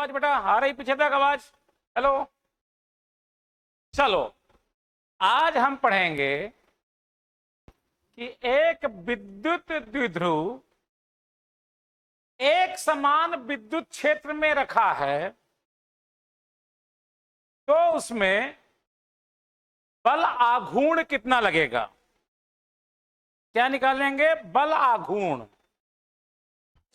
आवाज बेटा? आ रही पीछे तक आवाज? हेलो, चलो आज हम पढ़ेंगे कि एक विद्युत द्विध्रुव एक समान विद्युत क्षेत्र में रखा है तो उसमें बल आघूर्ण कितना लगेगा। क्या निकालेंगे? बल आघूर्ण।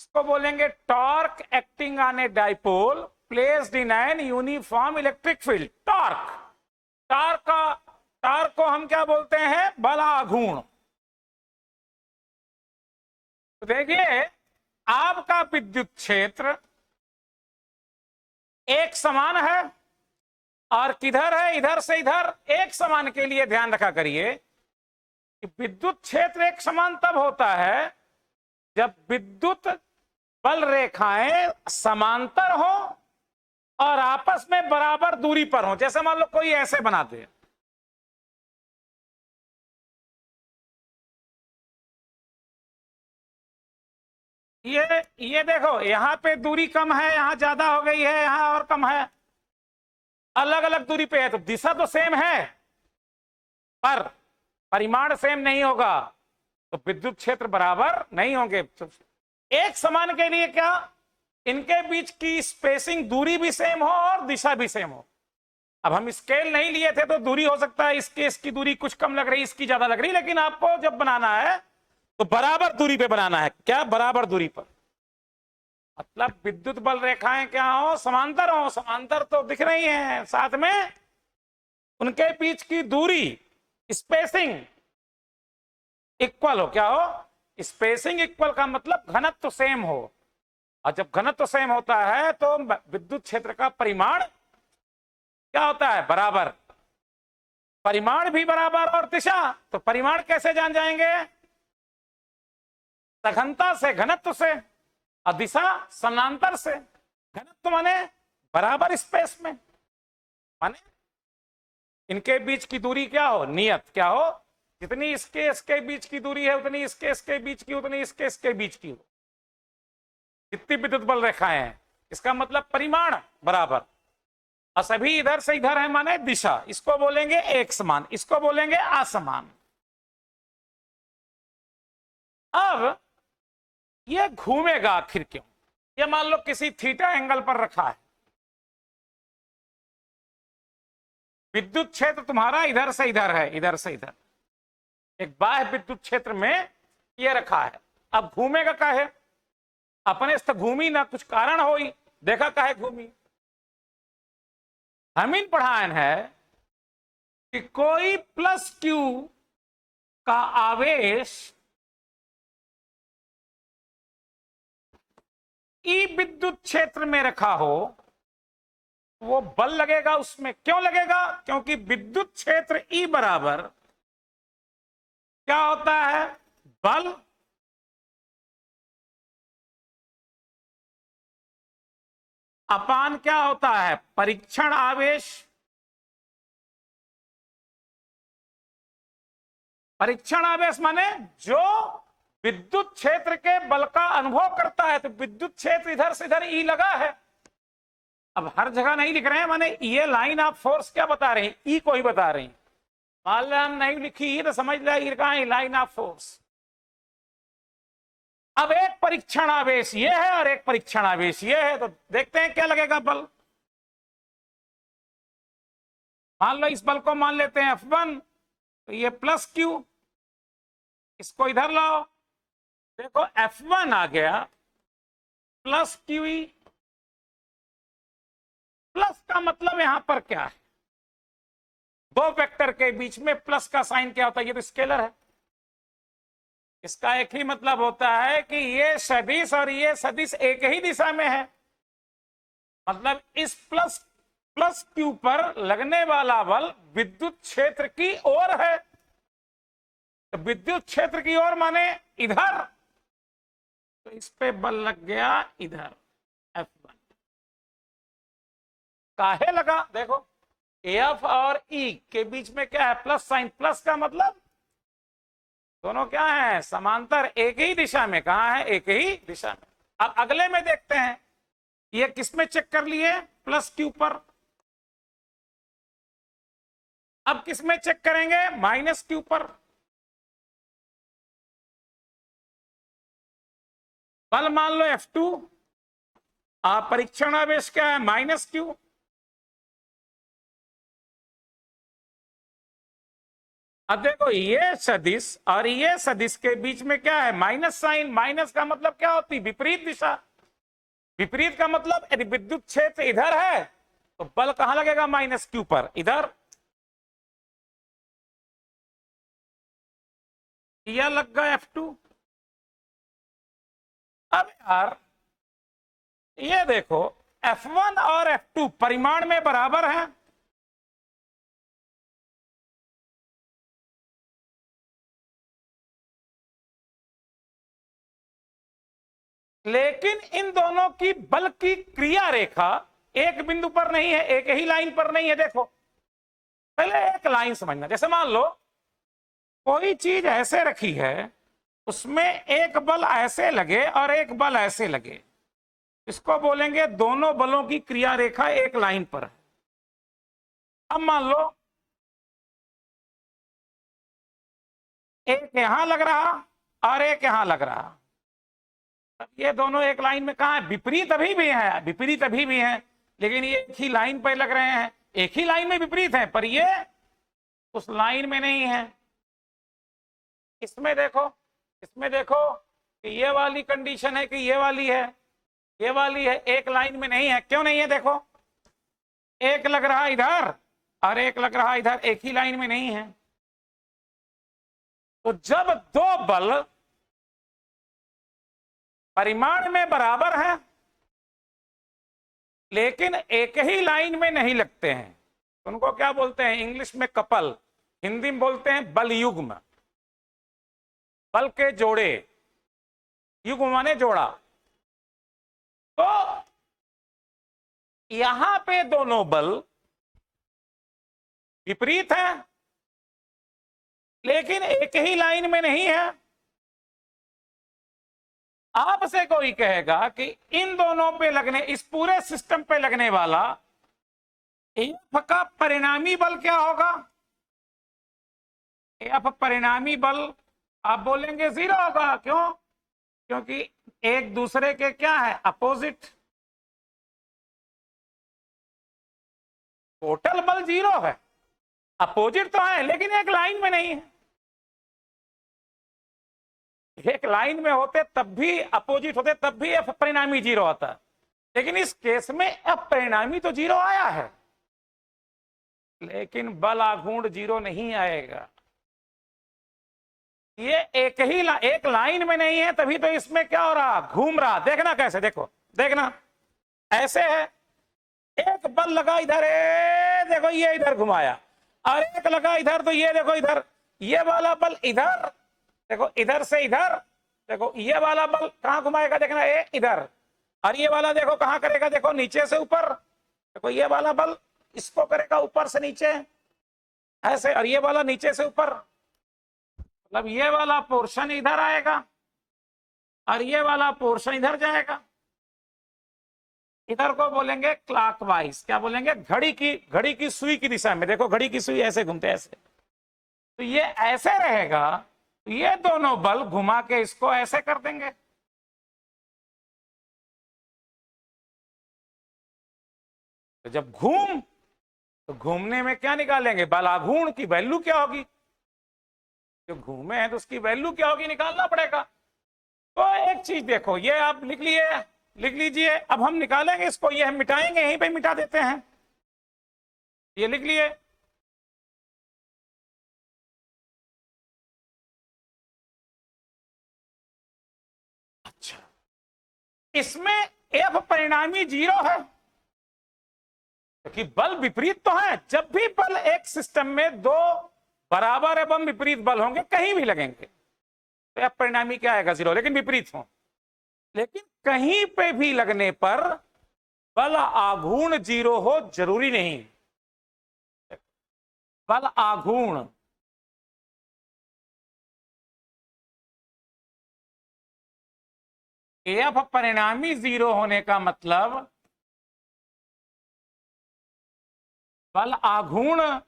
इसको बोलेंगे torque acting on a dipole placed in an uniform electric field. Torque को हम क्या बोलते हैं? बल आघूर्ण। तो देखिए, आपका विद्युत क्षेत्र एक समान है और किधर है? इधर से इधर एक समान के लिए ध्यान रखा करिए कि विद्युत क्षेत्र एक समान तब होता है जब विद्युत बल रेखाएं समांतर हो और आपस में बराबर दूरी पर हो। जैसे मान लो कोई ऐसे बना दे, ये देखो, यहां पे दूरी कम है, यहां ज्यादा हो गई है, यहां और कम है, अलग अलग दूरी पे है, तो दिशा तो सेम है पर परिमाण सेम नहीं होगा, तो विद्युत क्षेत्र बराबर नहीं होंगे। तो एक समान के लिए क्या, इनके बीच की स्पेसिंग, दूरी भी सेम हो और दिशा भी सेम हो। अब हम स्केल नहीं लिए थे तो दूरी हो सकता है इसकी दूरी कुछ कम लग रही, इसकी ज्यादा लग रही, लेकिन आपको जब बनाना है तो बराबर दूरी पे बनाना है। क्या? बराबर दूरी पर। मतलब विद्युत बल रेखाएं क्या हो? समांतर हो। समांतर तो दिख रही हैं, साथ में उनके बीच की दूरी, स्पेसिंग इक्वल हो। क्या हो? स्पेसिंग इक्वल का मतलब घनत्व सेम हो, और जब घनत्व सेम होता है तो विद्युत क्षेत्र का परिमाण क्या होता है? बराबर। परिमाण भी बराबर और दिशा, तो परिमाण कैसे जान जाएंगे? सघनता से, घनत्व से, और दिशा समानांतर से। घनत्व माने बराबर स्पेस में, माने इनके बीच की दूरी क्या हो? नियत। क्या हो? जितनी इसके बीच की दूरी है उतनी इसके बीच की, उतनी इसके बीच की हो। जितनी विद्युत बल रेखाएं हैं, इसका मतलब परिमाण बराबर, और सभी इधर से इधर है माने दिशा। इसको बोलेंगे एक समान, इसको बोलेंगे असमान। अब ये घूमेगा आखिर क्यों? ये मान लो किसी थीटा एंगल पर रखा है, विद्युत क्षेत्र तुम्हारा इधर से इधर है, इधर से इधर एक बाह्य विद्युत क्षेत्र में ये रखा है। अब घूमेगा काहे? अपने से घूमी ना, कुछ कारण हो ही, देखा काहे घूमी। हम इन पढ़ायन है कि कोई प्लस क्यू का आवेश ई विद्युत क्षेत्र में रखा हो, वो बल लगेगा उसमें। क्यों लगेगा? क्योंकि विद्युत क्षेत्र ई बराबर क्या होता है? बल अपान क्या होता है? परीक्षण आवेश। परीक्षण आवेश माने जो विद्युत क्षेत्र के बल का अनुभव करता है। तो विद्युत क्षेत्र इधर से इधर ई लगा है। अब हर जगह नहीं लिख रहे हैं, माने ये लाइन ऑफ फोर्स क्या बता रहे हैं? ई को ही बता रहे हैं। मान लो हम नहीं लिखी तो समझ लिया कहां है लाइन ऑफ फोर्स। अब एक परीक्षण आवेश ये है और एक परीक्षण आवेश ये है, तो देखते हैं क्या लगेगा बल। मान लो इस बल को मान लेते हैं F1, तो ये प्लस क्यू, इसको इधर लाओ, देखो F1 आ गया प्लस क्यू ई। प्लस का मतलब यहां पर क्या है? दो वेक्टर के बीच में प्लस का साइन क्या होता है? ये तो स्केलर है। इसका एक ही मतलब होता है कि ये सदिश और ये सदिश एक ही दिशा में है। मतलब इस प्लस क्यू पर लगने वाला बल विद्युत क्षेत्र की ओर है। तो विद्युत क्षेत्र की ओर माने इधर, तो इस पे बल लग गया इधर F1। काहे लगा? देखो F और E के बीच में क्या है? Plus sign. प्लस का मतलब दोनों क्या है? समांतर, एक ही दिशा में। कहा है? एक ही दिशा में। अब अगले में देखते हैं, ये किसमें चेक कर लिए? प्लस क्यू पर। अब किसमें चेक करेंगे? माइनस क्यू पर। बल मान लो F2, परीक्षण आवेश क्या है? Minus Q. अब देखो ये सदिश और ये सदिश के बीच में क्या है? Minus sign. माइनस का मतलब क्या होती? विपरीत दिशा। विपरीत का मतलब यदि विद्युत क्षेत्र इधर है तो बल कहां लगेगा? माइनस क्यू पर, इधर। यह लग गया F2। अब यार ये देखो, F1 और F2 परिमाण में बराबर हैं। लेकिन इन दोनों की बल की क्रिया रेखा एक बिंदु पर नहीं है, एक ही लाइन पर नहीं है। देखो पहले एक लाइन समझना। जैसे मान लो कोई चीज ऐसे रखी है, उसमें एक बल ऐसे लगे और एक बल ऐसे लगे, इसको बोलेंगे दोनों बलों की क्रिया रेखा एक लाइन पर है। अब मान लो एक यहां लग रहा और एक यहां लग रहा, ये दोनों एक लाइन में कहा है? विपरीत अभी भी है, विपरीत अभी भी है, लेकिन ये एक ही लाइन पर लग रहे हैं। एक ही लाइन में विपरीत है, पर ये उस लाइन में नहीं है। इसमें देखो, इसमें देखो कि ये वाली कंडीशन है कि ये वाली है, ये वाली है, एक लाइन में नहीं है। क्यों नहीं है? देखो एक लग रहा इधर और एक लग रहा इधर, एक ही लाइन में नहीं है। तो जब दो बल परिमाण में बराबर हैं लेकिन एक ही लाइन में नहीं लगते हैं, उनको क्या बोलते हैं? इंग्लिश में कपल, हिंदी में बोलते हैं बल युग्म। बल के जोड़े, युग्म माने जोड़ा। तो यहां पे दोनों बल विपरीत हैं लेकिन एक ही लाइन में नहीं है। आपसे कोई कहेगा कि इन दोनों पे लगने, इस पूरे सिस्टम पे लगने वाला एफ का परिणामी बल क्या होगा? एफ परिणामी बल आप बोलेंगे जीरो होगा। क्यों? क्योंकि एक दूसरे के क्या है? अपोजिट। टोटल बल जीरो है, अपोजिट तो है लेकिन एक लाइन में नहीं है। एक लाइन में होते तब भी अपोजिट होते तब भी एफ परिणामी जीरो आता, लेकिन इस केस में एफ परिणामी तो जीरो आया है लेकिन बल आघूर्ण जीरो नहीं आएगा। ये एक ही एक लाइन में नहीं है, तभी तो इसमें क्या हो रहा? घूम रहा। देखना कैसे, देखो देखना, ऐसे है, एक बल लगा इधर, देखो ये इधर घुमाया, और एक लगा इधर, तो ये देखो इधर, ये वाला बल इधर, देखो इधर से इधर, देखो ये वाला बल कहां घुमाएगा? देखना ये इधर, और ये वाला देखो कहां करेगा? देखो नीचे से ऊपर। देखो ये वाला बल इसको करेगा ऊपर से नीचे ऐसे, और ये वाला नीचे से ऊपर। मतलब ये वाला पोर्शन इधर आएगा और ये वाला पोर्शन इधर जाएगा। इधर को बोलेंगे क्लॉकवाइज। क्या बोलेंगे? घड़ी की सुई की दिशा में। देखो घड़ी की सुई ऐसे घूमते ऐसे, तो ये ऐसे रहेगा, ये दोनों बल घुमा के इसको ऐसे कर देंगे। तो जब तो घूमने में क्या निकालेंगे? बल आघूर्ण की वैल्यू क्या होगी? जो घूमे हैं तो उसकी वैल्यू क्या होगी, निकालना पड़ेगा। तो एक चीज देखो, ये आप लिख लिए, लिख लीजिए। अब हम निकालेंगे इसको, ये हम मिटाएंगे, यहीं पे मिटा देते हैं। ये लिख लिए। अच्छा, इसमें एफ परिणामी जीरो है क्योंकि बल विपरीत तो है। जब भी बल एक सिस्टम में दो बराबर एवं विपरीत बल होंगे, कहीं भी लगेंगे, तो एफ परिणामी क्या आएगा? जीरो, लेकिन विपरीत हो। लेकिन कहीं पे भी लगने पर बल आघूर्ण जीरो हो जरूरी नहीं। बल आघूर्ण एफ परिणामी जीरो होने का मतलब बल आघूर्ण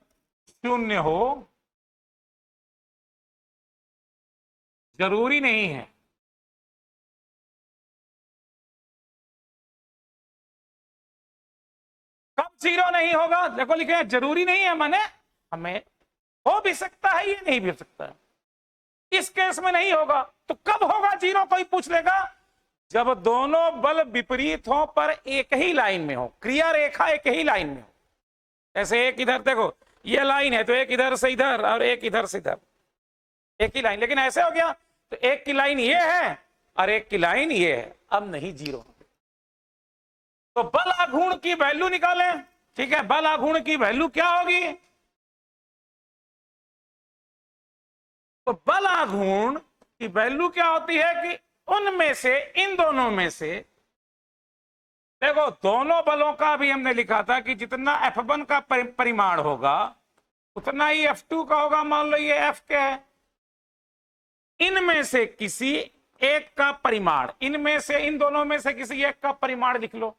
शून्य हो, जरूरी नहीं है। कब जीरो नहीं होगा? देखो लिखे हैं जरूरी नहीं है, माने हमें हो भी सकता है, ये नहीं भी हो सकता है। इस केस में नहीं होगा तो कब होगा जीरो? कोई पूछ लेगा जब दोनों बल विपरीत हो पर एक ही लाइन में हो, क्रिया रेखा एक ही लाइन में हो। ऐसे एक इधर देखो, ये लाइन है तो एक इधर से इधर और एक इधर से इधर, एक ही लाइन। लेकिन ऐसे हो गया तो एक की लाइन ये है और एक की लाइन ये है, अब नहीं जीरो। तो बल आघूर्ण की वैल्यू निकालें। ठीक है, बल आघूर्ण की वैल्यू क्या होगी? तो बल आघूर्ण की वैल्यू क्या होती है कि उनमें से, इन दोनों में से, देखो दोनों बलों का भी हमने लिखा था कि जितना F1 का परिमाण होगा उतना ही F2 का होगा। मान लो ये F के है, इनमें से किसी एक का परिमाण, इनमें से, इन दोनों में से किसी एक का परिमाण लिख लो।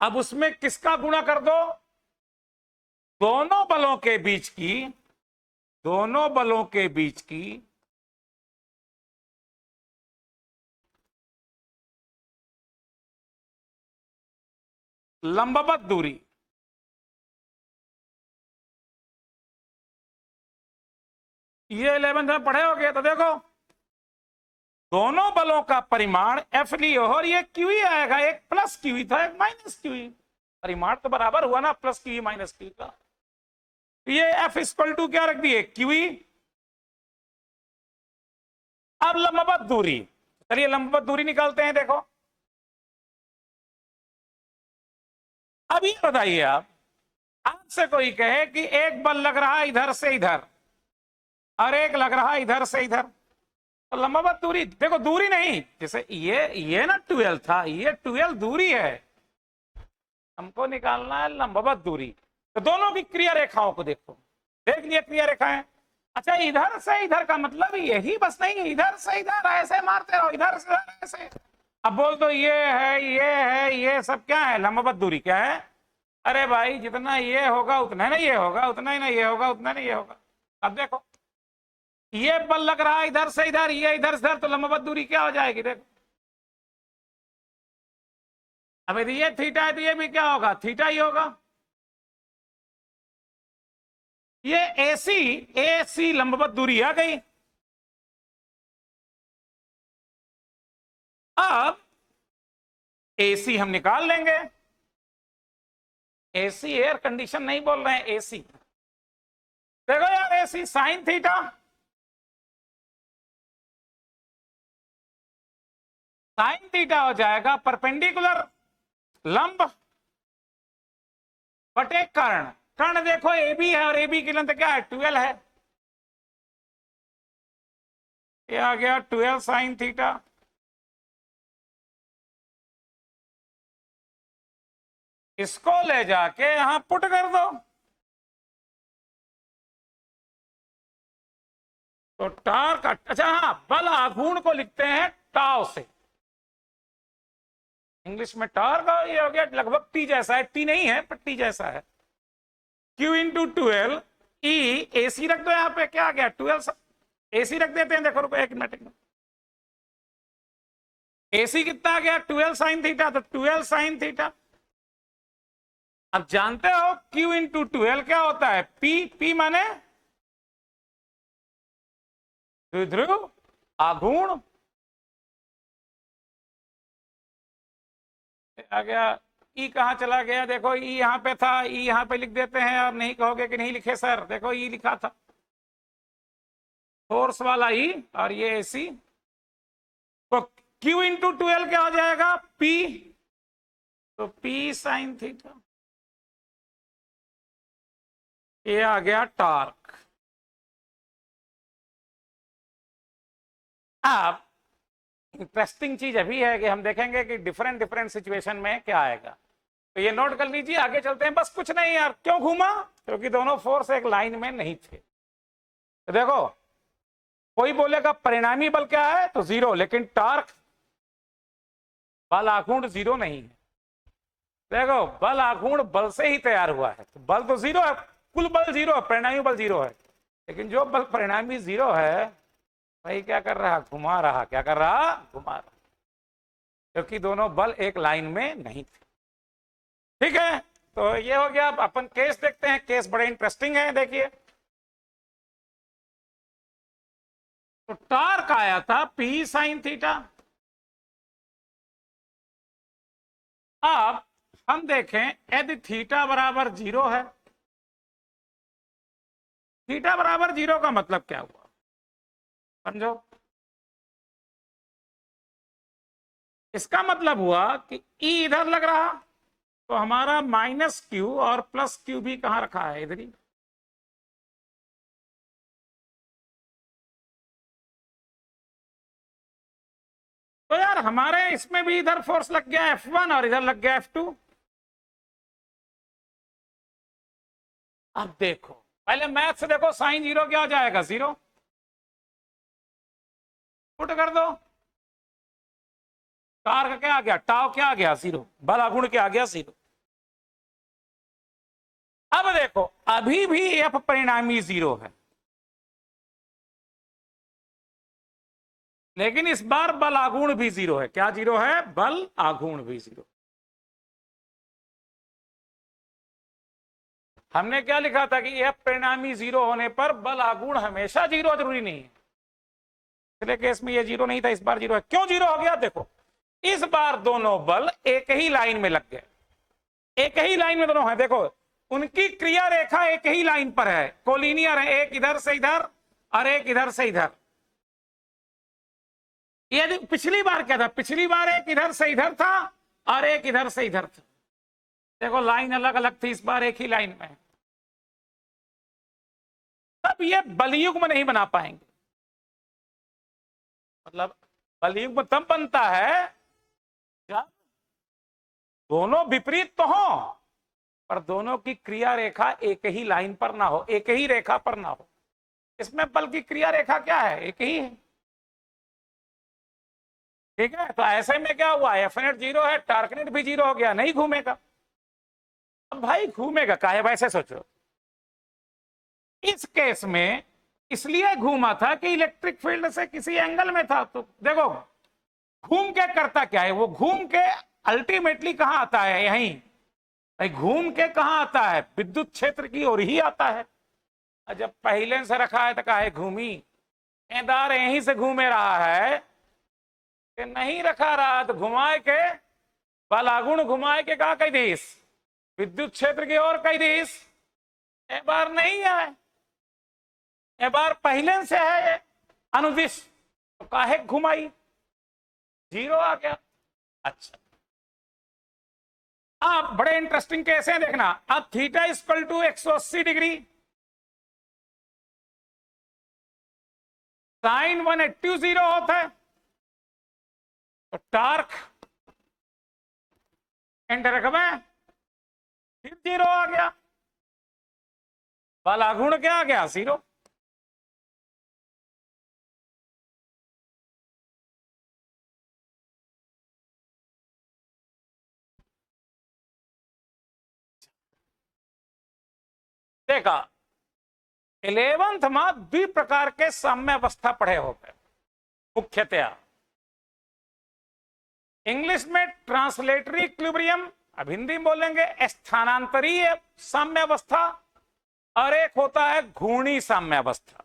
अब उसमें किसका गुणा कर दो? दोनों बलों के बीच की, दोनों बलों के बीच की लंबवत दूरी। ये 11th में पढ़े होगे। तो देखो दोनों बलों का परिमाण F लियो और ये QE आएगा, एक प्लस QE था एक माइनस QE, परिमाण तो बराबर हुआ ना प्लस QE माइनस QE का। ये F इक्वल टू क्या रख दिए? QE। अब लंबवत दूरी, चलिए लंबवत दूरी निकालते हैं। देखो अब ये बताइए, आप आपसे कोई कहे कि एक बल लग रहा है इधर से इधर और एक लग रहा है इधर से इधर, तो लंबवत दूरी, देखो दूरी नहीं, जैसे ये ना 12 था, ये 12 दूरी है, हमको निकालना है लंबवत दूरी। तो दोनों की क्रिया रेखाओं को देखो, देख लिया क्रिया रेखाएं। अच्छा इधर से इधर का मतलब यही बस नहीं, इधर से इधर ऐसे मारते रहो, इधर से ऐसे। अब बोल दो ये है, ये है, ये सब क्या है? लंबवत दूरी क्या है? अरे भाई जितना ये होगा उतना ना ये होगा, उतना ही ना ये होगा, उतना नहीं ये होगा। अब देखो ये बल लग रहा है इधर से इधर, ये इधर से इधर, तो लंबवत दूरी क्या हो जाएगी? देखो अब यदि ये थीटा है तो ये भी क्या होगा? थीटा ही होगा। ये AC लंबवत दूरी आ गई। अब AC हम निकाल लेंगे। AC एयर कंडीशन नहीं बोल रहे हैं, AC। देखो यार AC sine theta, sine theta हो जाएगा परपेंडिकुलर लंब बटे कर्ण। कर्ण देखो AB है और AB की लेंथ क्या है? 12 है। ये आ गया 12 साइन थीटा। इसको ले जाके यहां पुट कर दो, तो टार्क, अच्छा हाँ, बल आघूर्ण को लिखते हैं टाव से, इंग्लिश में टार्क, ये हो गया लगभग टी जैसा है, टी नहीं है पर टी जैसा है। Q इंटू 12 E, AC रख दो, यहां पे क्या आ गया? 12 AC रख देते हैं। देखो रुको एक मिनट, AC कितना आ गया? 12 साइन थीटा, तो 12 साइन थीटा। अब जानते हो Q इंटू 12 क्या होता है? P माने द्विध्रुव आघूर्ण। आ गया E कहां चला गया? देखो E यहां पे था, E यहां पे लिख देते हैं। आप नहीं कहोगे कि नहीं लिखे सर, देखो E लिखा था, फोर्स वाला E, और ये AC। तो Q इंटू 12 क्या हो जाएगा? P, तो P साइन थीटा। ये आ गया टॉर्क। अब इंटरेस्टिंग चीज अभी है कि हम देखेंगे कि डिफरेंट डिफरेंट सिचुएशन में क्या आएगा। तो ये नोट कर लीजिए, आगे चलते हैं। बस कुछ नहीं यार, क्यों घूमा? क्योंकि दोनों फोर्स एक लाइन में नहीं थे। तो देखो कोई बोलेगा परिणामी बल क्या है? तो जीरो, लेकिन टॉर्क, बल आघूर्ण जीरो नहीं है। देखो बल आघूर्ण बल से ही तैयार हुआ है, तो बल तो जीरो है, कुल बल जीरो है, परिणामी बल जीरो है, लेकिन जो बल परिणामी जीरो है भाई क्या कर रहा, घुमा रहा, क्या कर रहा, घुमा रहा, क्योंकि दोनों बल एक लाइन में नहीं थे। ठीक है, तो ये हो गया। अब अपन केस देखते हैं, केस बड़े इंटरेस्टिंग है, देखिए। तो टॉर्क आया था P sin थीटा। अब हम देखें यदि थीटा बराबर जीरो है, थीटा बराबर जीरो का मतलब क्या हुआ समझो। इसका मतलब हुआ कि E इधर लग रहा, तो हमारा माइनस क्यू और प्लस क्यू भी कहां रखा है, इधर ही। तो यार हमारे इसमें भी इधर फोर्स लग गया F1 और इधर लग गया F2। अब देखो पहले मैथ से देखो, साइन जीरो क्या हो जाएगा, जीरो। पुट कर दो, कार का क्या आ गया, टाव क्या आ गया, जीरो, बल आघूर्ण क्या आ गया, जीरो। अब देखो अभी भी एफ परिणामी जीरो है, लेकिन इस बार बल आघूर्ण भी जीरो है। क्या जीरो है, बल आघूर्ण भी जीरो। हमने क्या लिखा था कि एफ परिणामी जीरो होने पर बल आघूर्ण हमेशा जीरो, जरूरी नहीं है। पिछले केस में ये जीरो नहीं था, इस बार जीरो है। क्यों जीरो हो गया, देखो इस बार दोनों बल एक ही लाइन में लग गए, एक ही लाइन में दोनों है। देखो उनकी क्रिया रेखा एक ही लाइन पर है, कोलिनियर है, एक इधर से इधर और एक इधर से इधर। ये पिछली बार क्या था, पिछली बार एक इधर से इधर था और एक इधर से इधर था। देखो लाइन अलग अलग थी, इस बार एक ही लाइन में। तब ये बलयुग्म नहीं बना पाएंगे, मतलब बलयुग्म तब बनता है जब दोनों विपरीत तो हो पर दोनों की क्रिया रेखा एक ही लाइन पर ना हो, एक ही रेखा पर ना हो। इसमें बल की क्रिया रेखा क्या है, एक ही है। ठीक है, तो ऐसे में क्या हुआ, एफ नेट जीरो है, टार्क नेट भी जीरो हो गया, नहीं घूमेगा। अब भाई घूमेगा काहे, वैसे सोचो इस केस में इसलिए घूमा था कि इलेक्ट्रिक फील्ड से किसी एंगल में था। तो देखो घूम के करता क्या है, वो घूम के अल्टीमेटली कहां आता है, यहीं भाई घूम के कहां आता है, विद्युत क्षेत्र की ओर ही आता है। जब पहले से रखा है तो काहे घूमी, एदार यहीं से घूमे रहा है कि नहीं रखा रहा, तो घुमाए के बल आघूर्ण घुमाए के कहा कई दिस, विद्युत क्षेत्र की ओर कई दिस। एक बार नहीं है, एक बार पहले से है अनुदिश, तो काहे घुमाई, जीरो आ गया। अच्छा अब बड़े इंटरेस्टिंग कैसे देखना। अब theta equal to 180 degree, sine 180 zero होता है, तो टार्क एंटर रखबे, फिर जीरो आ गया, बल आघूर्ण क्या आ गया, जीरो। देखा 11th में द्वि प्रकार के साम्य अवस्था पढ़े हो गए, मुख्यतया इंग्लिश में ट्रांसलेटरी इक्विलिब्रियम, अब हिंदी में बोलेंगे स्थानांतरीय साम्य अवस्था, और एक होता है घूर्णी साम्य अवस्था।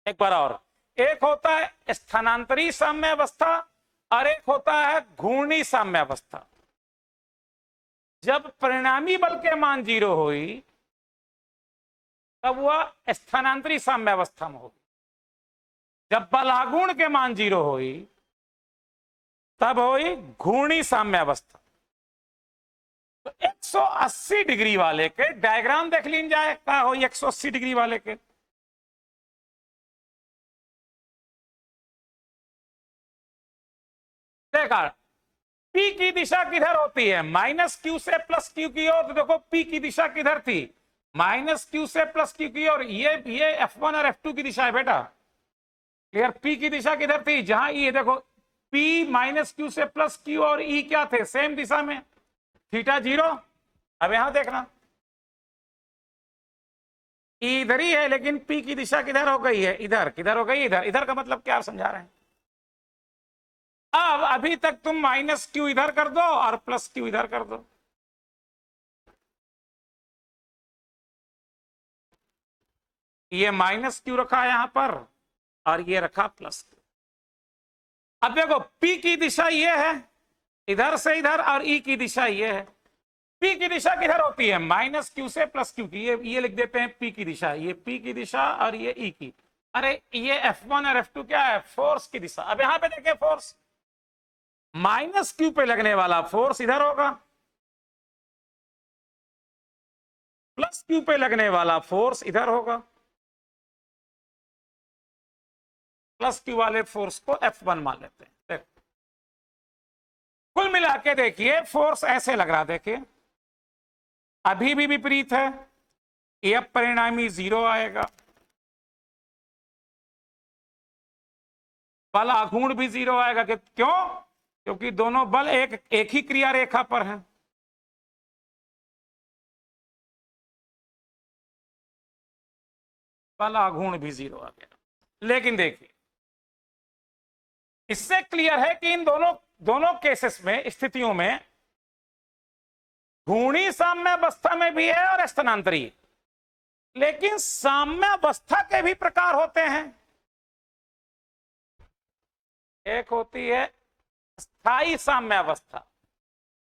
एक बार और, एक होता है स्थानांतरी साम्य अवस्था और एक होता है घूर्णी साम्य अवस्था। जब परिणामी बल के मान जीरो हुई तब वह स्थानांतरी साम्य अवस्था में होगी, जब बल आघूर्ण के मान जीरो हुई तब हुई घूर्णी साम्य अवस्था। तो 180 डिग्री वाले के डायग्राम देख लीन जाए, क्या हो 180 डिग्री वाले के। देखा P की दिशा किधर होती है, माइनस क्यू से प्लस क्यू की ओर। तो देखो P की दिशा किधर थी, माइनस क्यू से प्लस क्यू की ओर। ये F1 और F2 की दिशा है बेटा, क्लियर। P की दिशा किधर थी, जहां ये देखो P माइनस क्यू से प्लस क्यू और E क्या थे, सेम दिशा में। थीटा 0। अब यहां देखना, ई इधर ही है, लेकिन पी की दिशा किधर हो गई है, इधर। किधर हो गई, इधर। इधर का मतलब क्या समझा रहे हैं? अब अभी तक तुम माइनस क्यू इधर कर दो और प्लस क्यू इधर कर दो। ये माइनस क्यू रखा है यहां पर और ये रखा प्लस क्यू। अब देखो पी की दिशा ये है, इधर से इधर, और ई की दिशा ये है। पी की दिशा किधर होती है, माइनस क्यू से प्लस क्यू की। ये लिख देते हैं पी की दिशा, ये पी की दिशा और ये ई की। अरे ये F1 और F2 क्या है, फोर्स की दिशा। अब यहां पे देखिए फोर्स, माइनस क्यू पे लगने वाला फोर्स इधर होगा, प्लस क्यू पे लगने वाला फोर्स इधर होगा। प्लस क्यू वाले फोर्स को F1 मान लेते हैं। देखो कुल मिला के देखिए फोर्स ऐसे लग रहा, देखिए अभी भी विपरीत है, ये परिणामी 0 आएगा। बल आघूर्ण भी 0 आएगा। क्यों? क्योंकि दोनों बल एक ही क्रिया रेखा पर हैं। बल आघूर्ण भी 0 आ गया। लेकिन देखिए इससे क्लियर है कि इन दोनों केसेस में, स्थितियों में घूर्णी साम्यावस्था में भी है और स्थानांतरी। लेकिन साम्यावस्था के भी प्रकार होते हैं। एक होती है स्थायी साम्यावस्था।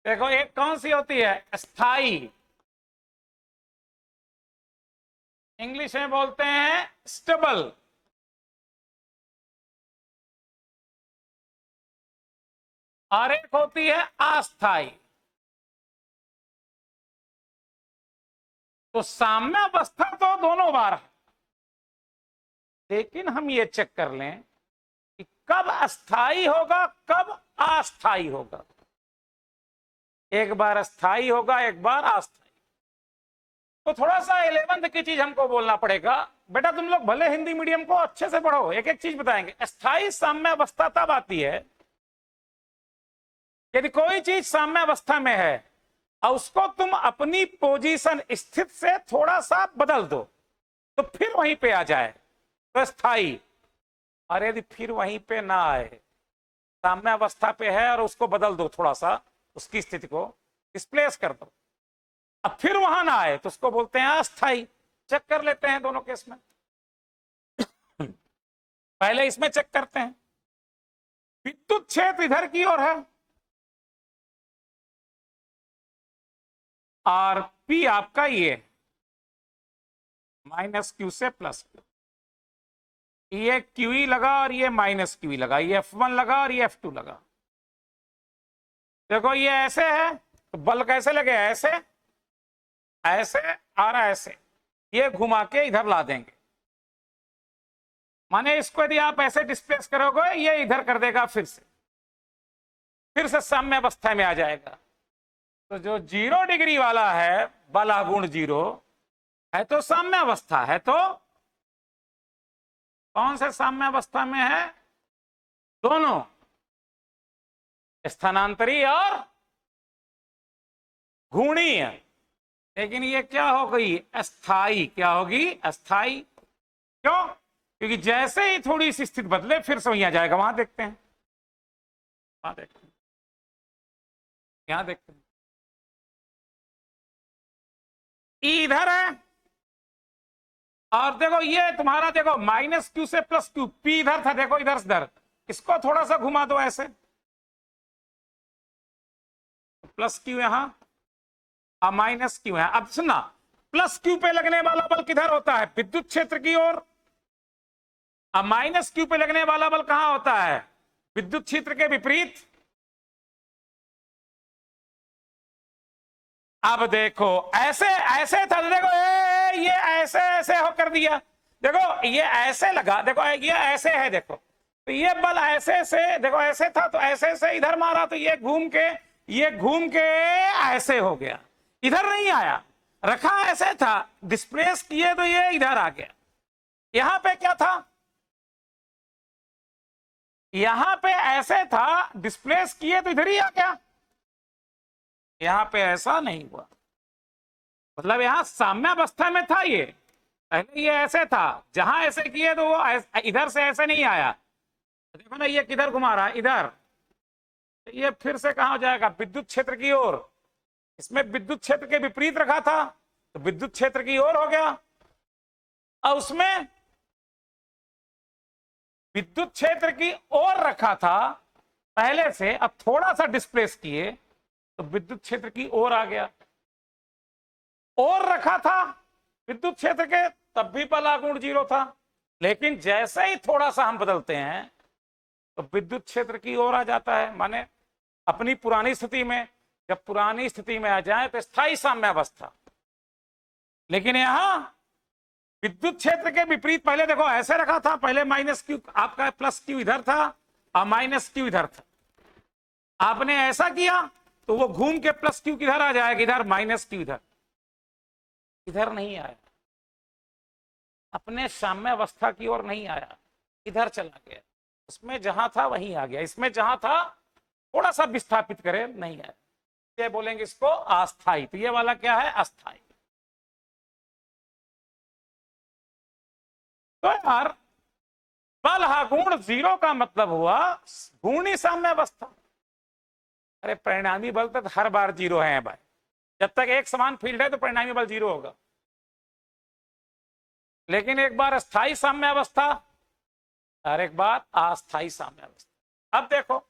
देखो एक कौन सी होती है, स्थायी। इंग्लिश में बोलते हैं स्टेबल। और एक होती है अस्थायी। तो साम्यावस्था तो दोनों बार है, लेकिन हम ये चेक कर लें कि कब अस्थायी होगा, कब अस्थायी होगा। एक बार अस्थायी होगा, एक बार अस्थायी। तो थोड़ा सा 11th की चीज हमको बोलना पड़ेगा। बेटा तुम लोग भले हिंदी मीडियम को अच्छे से पढ़ो, एक एक चीज बताएंगे। अस्थायी साम्यावस्था तब आती है यदि कोई चीज साम्यावस्था में है और उसको तुम अपनी पोजीशन, स्थिति से थोड़ा सा बदल दो तो फिर वहीं पे आ जाए तो स्थायी। और यदि फिर वहीं पे ना आए, साम्यावस्था पे है और उसको बदल दो, थोड़ा सा उसकी स्थिति को डिस्प्लेस कर दो, अब फिर वहां ना आए तो उसको बोलते हैं अस्थायी। चेक कर लेते हैं दोनों केस में। पहले इसमें चेक करते हैं। विद्युत क्षेत्र इधर की ओर है और P आपका ये माइनस क्यू से प्लस क्यू। ये QE लगा और ये माइनस QE लगा, ये F1 लगा और ये F2 लगा। देखो ये ऐसे है तो बल कैसे लगे, ऐसे ऐसे और ऐसे। ये घुमा के इधर ला देंगे, माने इसको यदि आप ऐसे डिस्प्लेस करोगे ये इधर कर देगा, फिर से साम्यावस्था में आ जाएगा। तो जो 0 डिग्री वाला है, बल आघूर्ण 0 है तो साम्यावस्था है। तो कौन से साम्यावस्था में है, दोनों, स्थानांतरी और घूर्णीय। लेकिन ये क्या हो गई, अस्थाई। क्या होगी, अस्थाई। क्यों? क्योंकि जैसे ही थोड़ी सी स्थिति बदले फिर से वहीं आ जाएगा। वहां देखते हैं, वहां देखते हैं, यहां देखते हैं। इधर है और देखो ये तुम्हारा, देखो माइनस क्यू से प्लस क्यू, पी इधर था, देखो इधर से इधर, इसको थोड़ा सा घुमा दो ऐसे, प्लस क्यू यहां और माइनस क्यू है। अब सुनना, प्लस क्यू पे लगने वाला बल किधर होता है, विद्युत क्षेत्र की ओर। अब माइनस क्यू पे लगने वाला बल कहां होता है, विद्युत क्षेत्र के विपरीत। अब देखो ऐसे ऐसे था, देखो ये ऐसे ऐसे हो कर दिया। देखो ये ऐसे लगा, देखो ये ऐसे है, देखो तो ये बल ऐसे से, देखो ऐसे था तो ऐसे से इधर मारा तो ये घूम के ऐसे हो गया, इधर नहीं आया। रखा ऐसे था, डिस्प्लेस किए तो ये इधर आ गया। यहां पे क्या था, यहां पे ऐसे था, डिस्प्लेस किए तो इधर ही आ गया। यहां पे ऐसा नहीं हुआ, मतलब यहां साम्यावस्था में था ये, पहले ये ऐसे था, जहां ऐसे किए तो वो इधर से ऐसे नहीं आया। देखो ना, ये किधर घुमा रहा है, इधर, तो ये फिर से कहां हो जाएगा, विद्युत क्षेत्र की ओर। इसमें विद्युत क्षेत्र के विपरीत रखा था तो विद्युत क्षेत्र की ओर हो गया, और उसमें विद्युत क्षेत्र की ओर रखा था पहले से, अब थोड़ा सा डिस्प्लेस किए तो विद्युत क्षेत्र की ओर आ गया। और रखा था विद्युत क्षेत्र के, तब भी बल आघूर्ण 0 था, लेकिन जैसे ही थोड़ा सा हम बदलते हैं तो विद्युत क्षेत्र की ओर आ जाता है, माने अपनी पुरानी स्थिति में। जब पुरानी स्थिति में आ जाए तो स्थायी साम्यावस्था। लेकिन यहां विद्युत क्षेत्र के विपरीत, पहले देखो ऐसे रखा था, पहले माइनस क्यू, आपका प्लस क्यू इधर था और माइनस क्यू इधर था। आपने ऐसा किया तो वो घूम के प्लस क्यू किधर आ जाएगा, इधर, माइनस क्यू इधर, इधर नहीं आया, अपने साम्यावस्था की ओर नहीं आया, इधर चला गया। उसमें जहां था वहीं आ गया, इसमें जहां था थोड़ा सा विस्थापित करे, नहीं आया। ये बोलेंगे इसको अस्थाई। तो ये वाला क्या है, अस्थाई। तो यार बल आघूर्ण 0 का मतलब हुआ घूर्णी साम्यावस्था। अरे परिणामी बल तो हर बार 0 है भाई, जब तक एक समान फील्ड है तो परिणामी बल 0 होगा। लेकिन एक बार स्थायी साम्यावस्था और एक बार अस्थायी साम्यावस्था। अब देखो,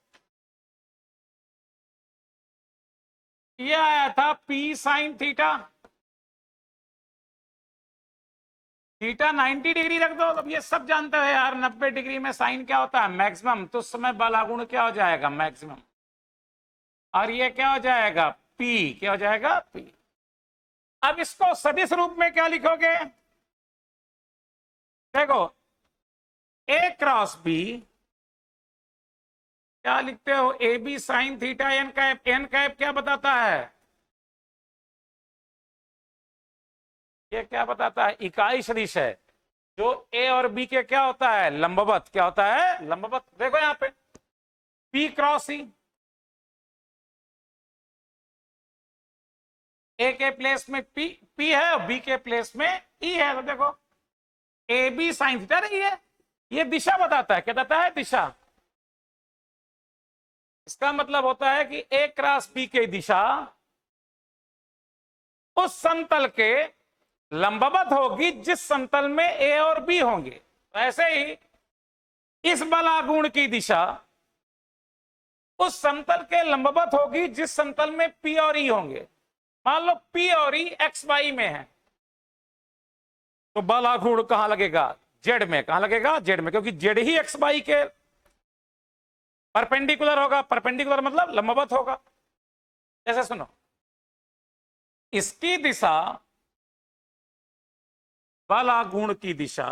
ये आया था P sin theta, theta 90 degree रख दो। अब ये सब जानते हो यार, 90 डिग्री में साइन क्या होता है, मैक्सिमम। तो उस समय बल आघूर्ण क्या हो जाएगा, मैक्सिमम। और ये क्या हो जाएगा, P, क्या हो जाएगा, P। अब इसको सदिश रूप में क्या लिखोगे, देखो A क्रॉस B, क्या लिखते हो, A B sine theta N cap. N cap क्या बताता है, ये क्या बताता है, इकाई सदिश है, जो ए और बी के क्या होता है, लंबवत। क्या होता है, लंबवत। देखो यहां पे P क्रॉस ई, ए के प्लेस में P है और बी के प्लेस में E है। तो देखो ए बी साइन थीटा रही है, ये दिशा बताता है, क्या बताता है, दिशा। इसका मतलब होता है कि ए क्रॉस बी की दिशा उस समतल के लंबवत होगी जिस समतल में ए और बी होंगे। तो ऐसे ही इस बल आघूर्ण की दिशा उस समतल के लंबवत होगी जिस समतल में पी और ई होंगे। मान लो पी और ई एक्स वाई में है, तो बल आघूर्ण कहां लगेगा, जेड में। कहां लगेगा, जेड में, क्योंकि जेड ही एक्स वाई के परपेंडिकुलर होगा। परपेंडिकुलर मतलब लंबवत होगा। जैसे सुनो, इसकी दिशा, बल आघूर्ण की दिशा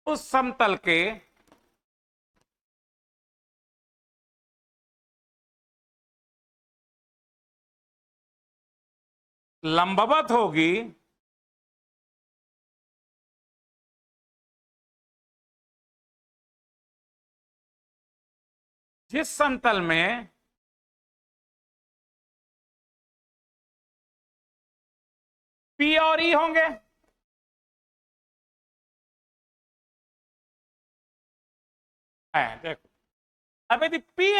उस समतल के लंबवत होगी जिस समतल में पी और ई होंगे। देखो, अब यदि पी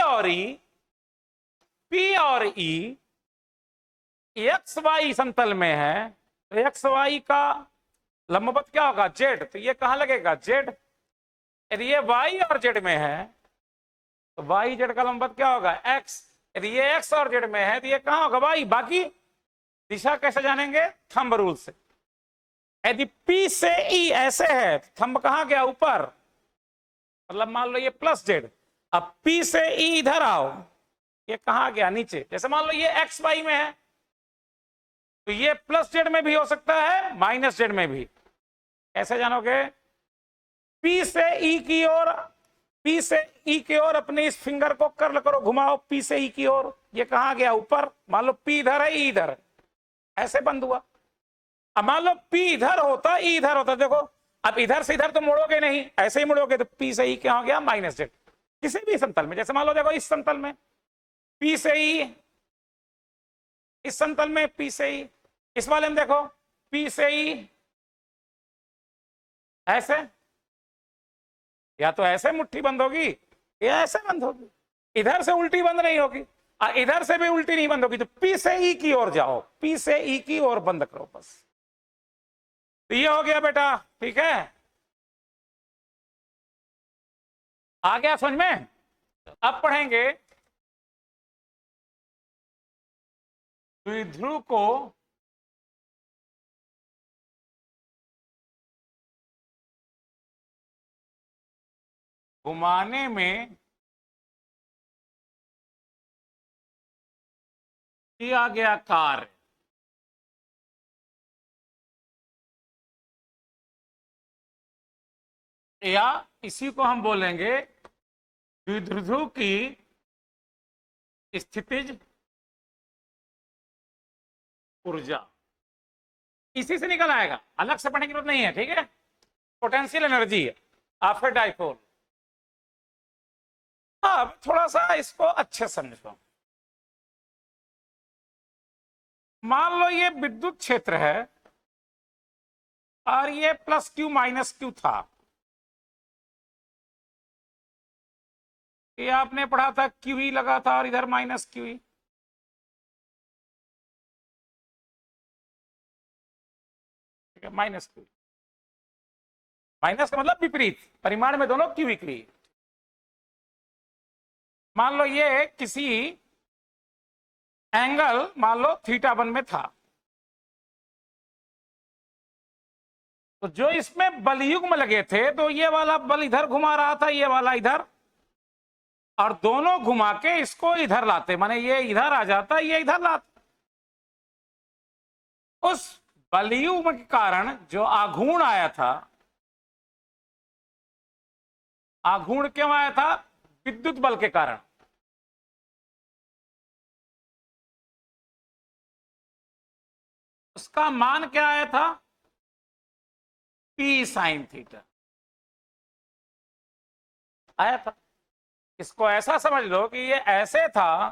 और ई एक्स वाई समतल में है तो एक्स वाई का लंबवत क्या होगा, जेड। तो ये कहां लगेगा, जेड। यदि ये वाई और जेड में है तो वाई जेड का लंबवत क्या होगा, एक्स। यदि ये एक्स और जेड में है तो ये कहां होगा, वाई। बाकी दिशा कैसे जानेंगे, थंब रूल से। यदि P से E ऐसे है, थंब कहां गया, ऊपर, मतलब मान लो ये प्लस जेड। अब P से E इधर आओ, ये कहां गया, नीचे। जैसे मान लो ये एक्स वाई में है तो ये प्लस जेड में भी हो सकता है, माइनस जेड में भी। कैसे जानोगे, P से E की ओर, P से E की ओर अपने इस फिंगर को कर्ल करो, घुमाओ P से E की ओर। ये कहां गया, ऊपर। मान लो P इधर है, E इधर है, ऐसे बंद हुआ। अब मान लो P इधर होता, E इधर होता, देखो अब इधर से इधर तो मोड़ोगे नहीं, ऐसे ही मोड़ोगे तो P से E क्या हो गया माइनस जेड। किसी भी समतल में, जैसे मान लो देखो इस समतल में P से E, इस समतल में P से E, इस वाले में देखो P से E, ऐसे, या तो ऐसे मुट्ठी बंद होगी या ऐसे बंद होगी, इधर से उल्टी बंद नहीं होगी और इधर से भी उल्टी नहीं बंद होगी। तो P से E की ओर जाओ, P से E की ओर बंद करो बस। तो ये हो गया बेटा, ठीक है, आ गया समझ में। अब पढ़ेंगे द्विध्रुव को घुमाने में किया गया कार्य या इसी को हम बोलेंगे द्विध्रुव की स्थितिज ऊर्जा। इसी से निकल आएगा, अलग से पढ़ने की जरूरत नहीं है, ठीक है। Potential energy after dipole. अब थोड़ा सा इसको अच्छे समझो। मान लो ये विद्युत क्षेत्र है और ये प्लस क्यू माइनस क्यू था, ये आपने पढ़ा था क्यू ही लगा था और इधर माइनस क्यू ही, ठीक है, माइनस क्यू। माइनस का मतलब विपरीत, परिमाण में दोनों क्यू इक्वी। मान लो ये किसी एंगल मान लो θ1 में था, तो जो इसमें बलयुग्म लगे थे, तो ये वाला बल इधर घुमा रहा था, ये वाला इधर, और दोनों घुमा के इसको इधर लाते, माने ये इधर आ जाता, ये इधर लाता। उस बलयुग्म के कारण जो आघूर्ण आया था, आघूर्ण क्यों आया था? विद्युत बल के कारण। उसका मान क्या आया था? P sin थीटा आया था। इसको ऐसा समझ लो कि ये ऐसे था,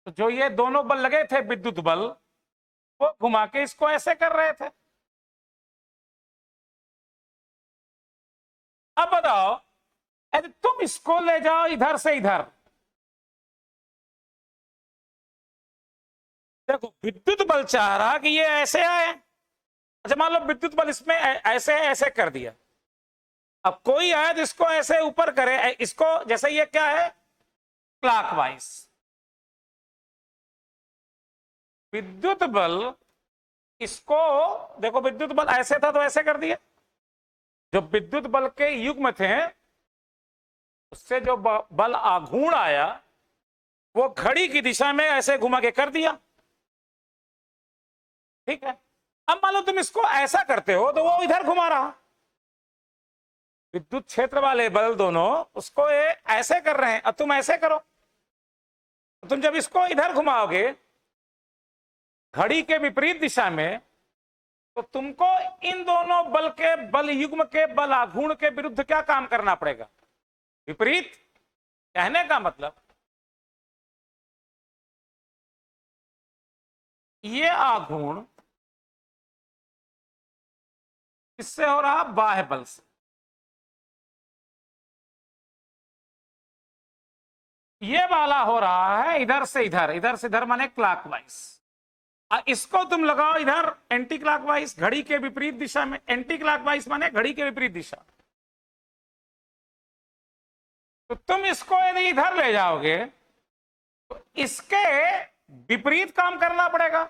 तो जो ये दोनों बल लगे थे विद्युत बल, वो घुमा के इसको ऐसे कर रहे थे। अब बताओ, यदि तुम इसको ले जाओ इधर से इधर, देखो विद्युत बल चाह रहा कि ये ऐसे आए। अच्छा मान लो विद्युत बल इसमें ऐसे ऐसे कर दिया, अब कोई आए तो इसको ऐसे ऊपर करे, इसको जैसे ये क्या है क्लॉकवाइज। विद्युत बल इसको देखो, विद्युत बल ऐसे था तो ऐसे कर दिया, जो विद्युत बल के युग्म थे उससे जो बल आघूर्ण आया वो घड़ी की दिशा में ऐसे घुमा के कर दिया, ठीक है। अब मान लो तुम इसको ऐसा करते हो तो वो इधर घुमा रहा, विद्युत क्षेत्र वाले बल दोनों उसको ऐसे कर रहे हैं, अब तुम ऐसे करो, तो तुम जब इसको इधर घुमाओगे घड़ी के विपरीत दिशा में, तो तुमको इन दोनों बल के बल युग्म के बल आघूर्ण के विरुद्ध क्या काम करना पड़ेगा? विपरीत। कहने का मतलब ये आघूर्ण किससे हो रहा? बाह्य बल से। ये वाला हो रहा है इधर से इधर, इधर से इधर माने क्लॉकवाइज। इसको तुम लगाओ इधर एंटी क्लॉकवाइज, घड़ी के विपरीत दिशा में। एंटी क्लॉकवाइज माने घड़ी के विपरीत दिशा। तो तुम इसको यदि इधर ले जाओगे तो इसके विपरीत काम करना पड़ेगा।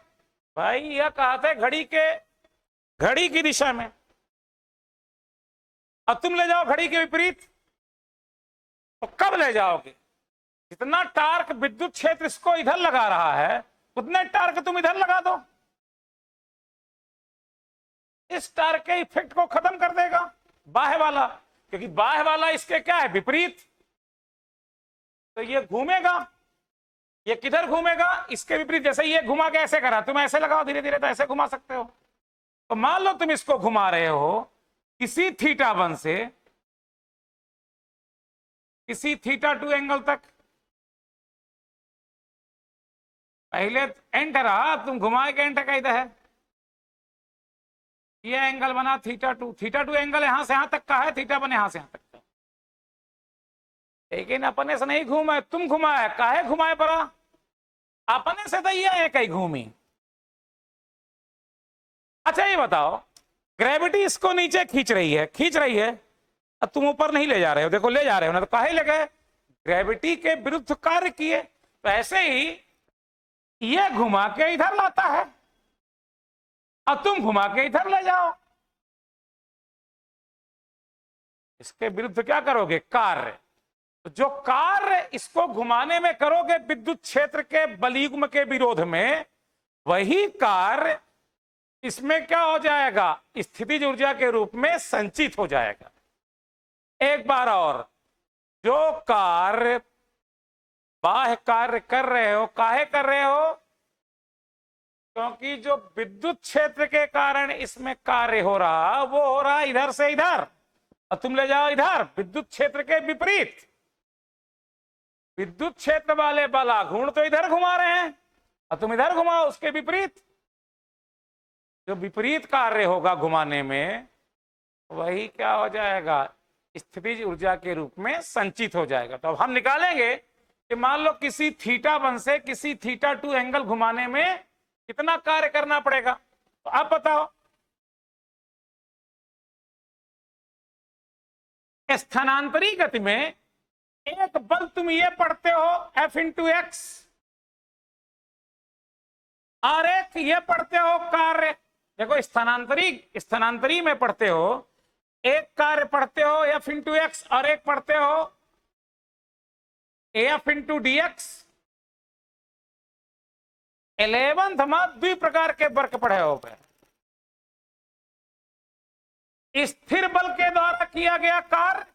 भाई यह कहते हैं घड़ी की दिशा में, अब तुम ले जाओ घड़ी के विपरीत, तो कब ले जाओगे? जितना टार्क विद्युत क्षेत्र इसको इधर लगा रहा है उतने टार्क तुम इधर लगा दो, इस टार्क के इफेक्ट को खत्म कर देगा बाह्य वाला, क्योंकि बाह्य वाला इसके क्या है? विपरीत। तो ये घूमेगा, ये किधर घूमेगा? इसके विपरीत। जैसे ये घुमा के ऐसे करा, तुम ऐसे लगाओ धीरे धीरे तो ऐसे घुमा सकते हो। तो मान लो तुम इसको घुमा रहे हो, किसी θ1 से किसी θ2 एंगल तक, पहले एंटर रहा, तुम घुमाए के एंटर का इधर है, ये एंगल बना θ2 एंगल यहां से यहां तक का है, θ1 यहां से यहां तक का, लेकिन अपने से नहीं घूमा, तुम घुमाए, काहे घुमाए पड़ा, अपने से तो ये कहीं घूमी। अच्छा ये बताओ, ग्रेविटी इसको नीचे खींच रही है, अब तुम ऊपर नहीं ले जा रहे हो, देखो ले जा रहे हो ना, तो काहे ले गए, ग्रेविटी के विरुद्ध कार्य किए। तो ऐसे ही ये घुमा के इधर लाता है, अब तुम घुमा के इधर ले जाओ, इसके विरुद्ध क्या करोगे, कार्य। तो जो कार्य इसको घुमाने में करोगे विद्युत क्षेत्र के बलयुग्म के विरोध में, वही कार्य इसमें क्या हो जाएगा, स्थितिज ऊर्जा के रूप में संचित हो जाएगा। एक बार और, जो कार्य बाह्य कार्य कर रहे हो, काहे कर रहे हो, क्योंकि जो विद्युत क्षेत्र के कारण इसमें कार्य हो रहा, वो हो रहा इधर से इधर, और तुम ले जाओ इधर विद्युत क्षेत्र के विपरीत। विद्युत क्षेत्र वाले बलाघूर्ण तो इधर घुमा रहे हैं, और तुम इधर घुमाओ उसके विपरीत। जो विपरीत कार्य होगा घुमाने में, वही क्या हो जाएगा, स्थितिज ऊर्जा के रूप में संचित हो जाएगा। तो अब हम निकालेंगे कि मान लो किसी θ1 से किसी θ2 एंगल घुमाने में कितना कार्य करना पड़ेगा। तो आप बताओ, स्थानांतरी गति में एक बल तुम ये पढ़ते हो F × x, और एक ये पढ़ते हो कार्य, देखो स्थानांतरी में पढ़ते हो, एक कार्य पढ़ते हो F × x और एक पढ़ते हो F × dx। 11th में द्वि प्रकार के वर्क पढ़े हो गए, स्थिर बल के द्वारा किया गया कार्य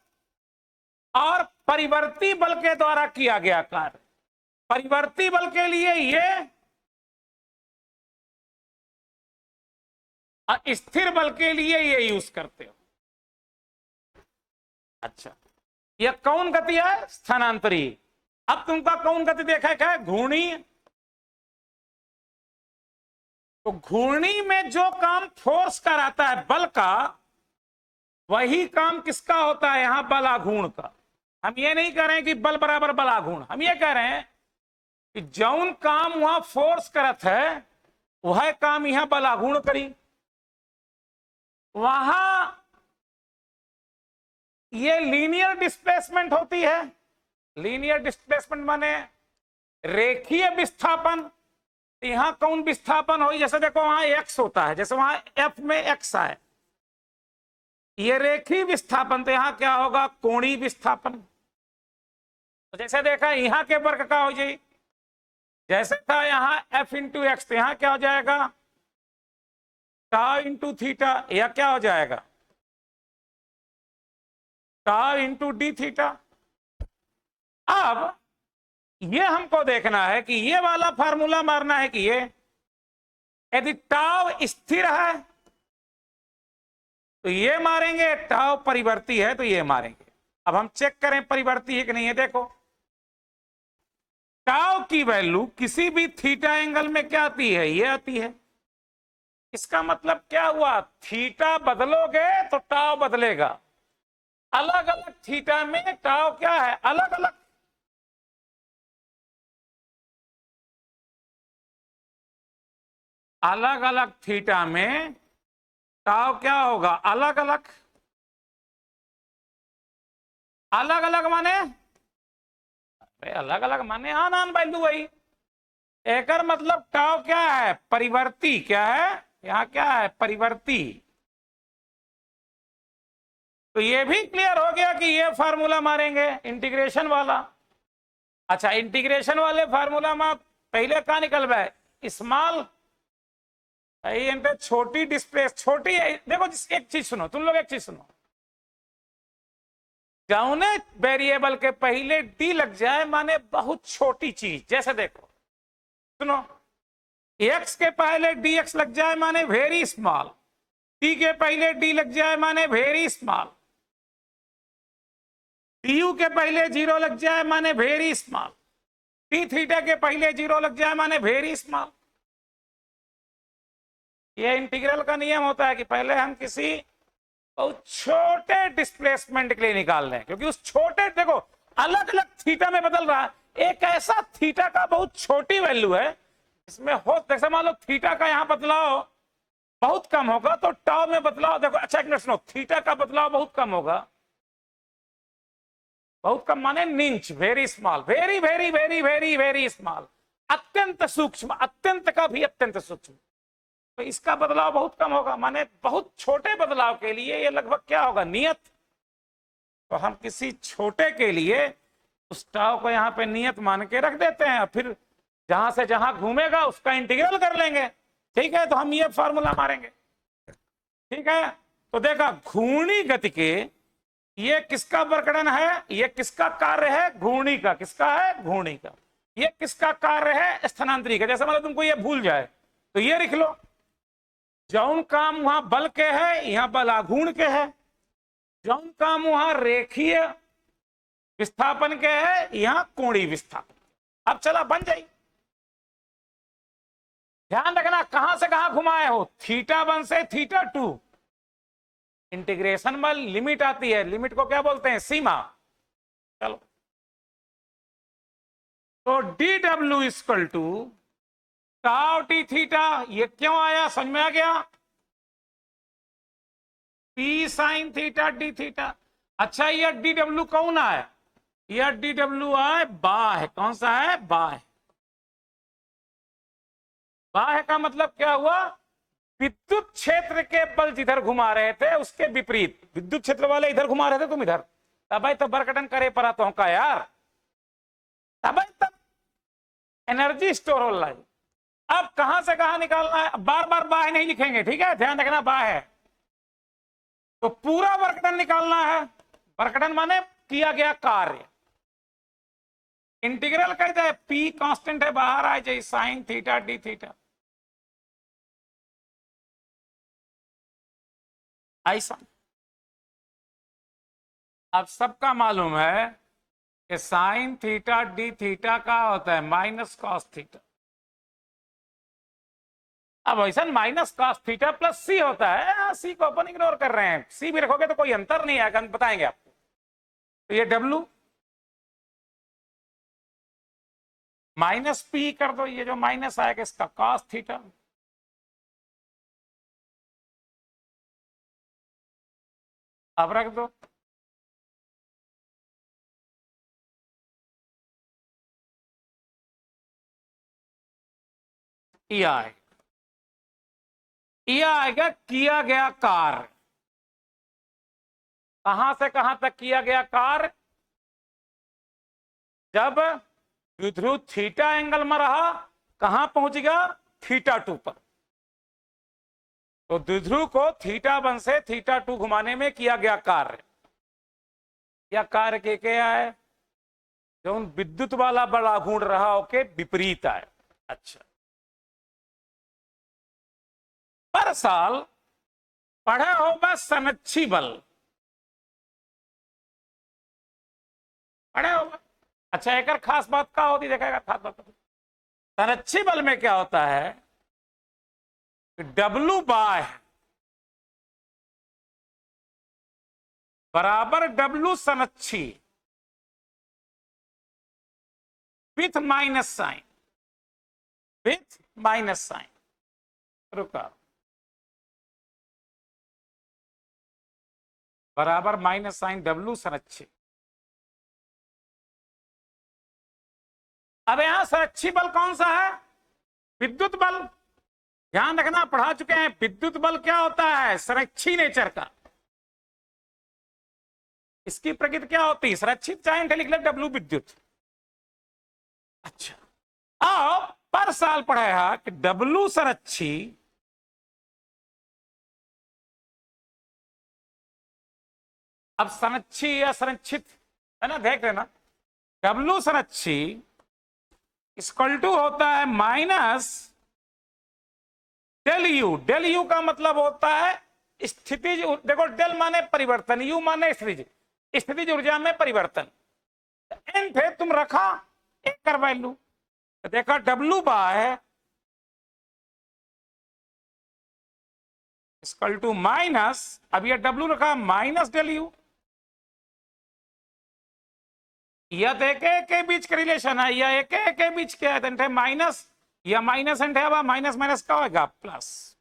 और परिवर्ती बल के द्वारा किया गया कार्य। परिवर्ती बल के लिए ये, और स्थिर बल के लिए ये यूज करते हो। अच्छा, यह कौन गति है, स्थानांतरी। अब तुमका कौन गति देखा है, क्या है, घूर्णी। तो घूर्णी में जो काम फोर्स का रहता है बल का, वही काम किसका होता है, यहां बलाघूर्ण का। हम ये नहीं कह रहे हैं कि बल बराबर बलाघूर्ण, हम ये कह रहे हैं कि जौन काम वहां फोर्स करत है, वह काम यहां बलाघूर्ण करी। वहां ये लीनियर डिस्प्लेसमेंट होती है। लीनियर डिस्प्लेसमेंट माने रेखीय विस्थापन। यहां कौन विस्थापन हो, जैसे देखो वहां x होता है, जैसे वहां F में x आए, ये रेखीय विस्थापन, तो यहां क्या होगा, कोणीय विस्थापन। तो जैसे देखा यहां के वर्ग का हो जाए, जैसे था यहां F × x, तो यहां क्या हो जाएगा, τ × थीटा, या क्या हो जाएगा, τ × d थीटा। अब ये हमको देखना है कि ये वाला फार्मूला मारना है कि ये, यदि τ स्थिर है तो ये मारेंगे, τ परिवर्ती है तो ये मारेंगे। अब हम चेक करें परिवर्ती है कि नहीं है। देखो τ की वैल्यू किसी भी थीटा एंगल में क्या आती है, ये आती है। इसका मतलब क्या हुआ, थीटा बदलोगे तो τ बदलेगा। अलग अलग थीटा में τ क्या है, अलग अलग। अलग अलग थीटा में τ क्या होगा, अलग अलग। अलग अलग माने, अरे अलग अलग माने आन आन वैल्यू वही। एक मतलब τ क्या है, परिवर्ती। क्या है, यहां क्या है, परिवर्ती। तो ये भी क्लियर हो गया कि ये फार्मूला मारेंगे इंटीग्रेशन वाला। अच्छा, इंटीग्रेशन वाले फार्मूला में पहले क्या निकल गए, स्मॉल, छोटी डिस्प्लेस, छोटी। देखो एक चीज सुनो, तुम लोग एक चीज सुनो, जौने वेरिएबल के पहले डी लग जाए माने बहुत छोटी चीज। जैसे देखो सुनो, एक्स के पहले dx लग जाए माने वेरी स्मॉल, टी के पहले डी लग जाए माने वेरी स्मॉल, टीयू के पहले जीरो लग जाए माने वेरी स्मॉल, टी थीटा के पहले जीरो लग जाए माने वेरी स्मॉल। ये इंटीग्रल का नियम होता है कि पहले हम किसी बहुत छोटे डिस्प्लेसमेंट के लिए निकाल लें, क्योंकि उस छोटे, देखो अलग अलग थीटा में बदल रहा है, एक ऐसा थीटा का बहुत छोटी वैल्यू है इसमें हो, जैसे मान लो थीटा का यहां बदलाव बहुत कम होगा तो टाउ में बदलाव, देखो अच्छा एक मिनट सुनो, थीटा का बदलाव बहुत कम होगा, बहुत कम माने निंच, very small, very very very very very small, अत्यंत सूक्ष्म, अत्यंत का भी अत्यंत सूक्ष्म, तो इसका बदलाव बहुत कम होगा, माने बहुत छोटे बदलाव के लिए ये लगभग क्या होगा, नियत। तो हम किसी छोटे के लिए उस टाव को यहाँ पे नियत मान के रख देते हैं, फिर जहां से जहां घूमेगा उसका इंटीग्रल कर लेंगे, ठीक है। तो हम ये फॉर्मूला मारेंगे, ठीक है। तो देखा घूर्णी गति के ये किसका वर्गणन है, ये किसका कार्य है, घूर्णी का, किसका है, घूर्णी का। ये किसका कार्य है, स्थानांतरी का। जैसे मतलब तुमको ये भूल जाए तो ये लिख लो, जौन काम वहां बल के है यहां बल आघूर्ण के है, जौन काम वहां रेखीय विस्थापन के है यहां कोणीय विस्थापन। अब चला बन जाए, ध्यान रखना कहां से कहां घुमाए हो, θ1 से θ2, इंटीग्रेशन में लिमिट आती है, लिमिट को क्या बोलते हैं, सीमा। चलो तो dw equal to tau T theta, ये क्यों आया, समझ में आ गया, p sine theta D theta. अच्छा ये dw कौन है, यह dw है बाह्य, कौन सा है, बाह्य। बाह्य का मतलब क्या हुआ, विद्युत क्षेत्र के बल जिधर घुमा रहे थे उसके विपरीत, विद्युत क्षेत्र वाले इधर घुमा रहे थे, तुम इधर, तब तो बरकटन करे परा तो का यार, तब एनर्जी स्टोर हो रहा है। अब कहां से कहां निकालना है, बार बार बाह्य नहीं लिखेंगे, ठीक है, ध्यान रखना बाह्य है तो पूरा बरकटन निकालना है। बरकटन माने किया गया कार्य, इंटीग्रल कहते हैं, पी कांस्टेंट है, बाहर आ जाए साइन थीटा डी थीटा, ऐसा। अब सबका मालूम है कि साइन थीटा डी थीटा का होता है माइनस कॉस थीटा। अब ऐसा माइनस कॉस थीटा प्लस सी होता है, सी को अपन इग्नोर कर रहे हैं, सी भी रखोगे तो कोई अंतर नहीं आएगा, हम बताएंगे आपको। तो ये डब्लू माइनस पी कर दो, ये जो माइनस आएगा इसका कॉस थीटा, अब रख दो, ये आएगा किया गया कार्य, कहां से कहां तक किया गया कार्य, जब द्विध्रुव थीटा एंगल में रहा, कहां पहुंच गया, θ2 पर। तो द्विध्रुव को θ1 से θ2 घुमाने में किया गया कार्य, या कार्य के क्या है, जो विद्युत वाला बड़ा घूर्ण रहा हो के विपरीत आए। अच्छा, पर साल पढ़े होगा संरक्षी बल, पढ़े होगा। अच्छा एक खास बात क्या होती देखेगा, खास बात संरक्षी बल में क्या होता है, डब्लू बाय बराबर डब्लू संरक्षी with minus sign, with minus sign, रुका, बराबर माइनस साइन डब्लू संरक्षी। अब यहां संरक्षी बल कौन सा है, विद्युत बल। ध्यान रखना, पढ़ा चुके हैं, विद्युत बल क्या होता है, संरक्षी नेचर का। इसकी प्रकृति क्या होती है, संरक्षित, चाहे लिख ले डब्लू विद्युत। अच्छा, अब पर साल पढ़ा है कि डब्लू संरक्षी अब संरक्षी या संरक्षित है ना, देख लेना, डब्लू संरक्षी इक्वल टू होता है minus del U. Del U का मतलब होता है स्थितिज, देखो डेल माने परिवर्तन, यू माने स्थितिज, स्थितिज ऊर्जा में परिवर्तन। एन थे, तुम रखा एक कर वैल्यू, देखा W by equal to minus, अब ये डब्ल्यू रखा माइनस डेल यू। यह एक के बीच का रिलेशन है, यह एक के बीच क्या है, माइनस, या माइनस है, माइनस माइनस का होगा प्लस,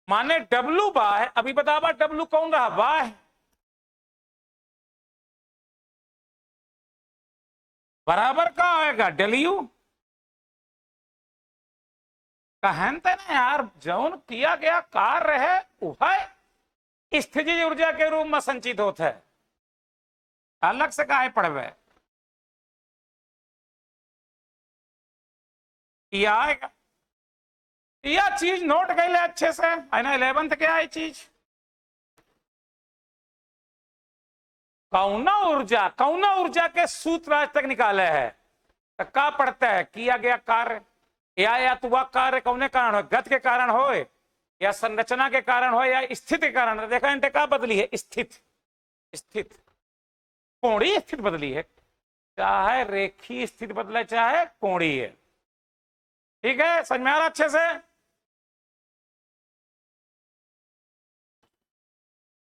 माने डब्ल्यू बाय, अभी बतावा डब्ल्यू कौन रहा, बाय, बराबर का होगा डेल यू। कहते ना यार, जौन किया गया कार्य है वह स्थितिज ऊर्जा के रूप में संचित होता है, अलग से काहे पढ़वे। यह आएगा, यह चीज नोट कर ले अच्छे से, है ना। 11th क्या है चीज, कौना ऊर्जा के सूत्र आज तक निकाले है, तो क्या पढ़ता है, किया गया कार्य, या तो वह कार्य कौने कारण हो, गति के कारण हो, या संरचना के कारण हो, या स्थिति के कारण। देखा इनटे क्या बदली है, स्थित कोणीय स्थिति बदली है, चाहे रेखीय स्थिति बदले चाहे कोणीय। ठीक है, समझ में आ रहा अच्छे से।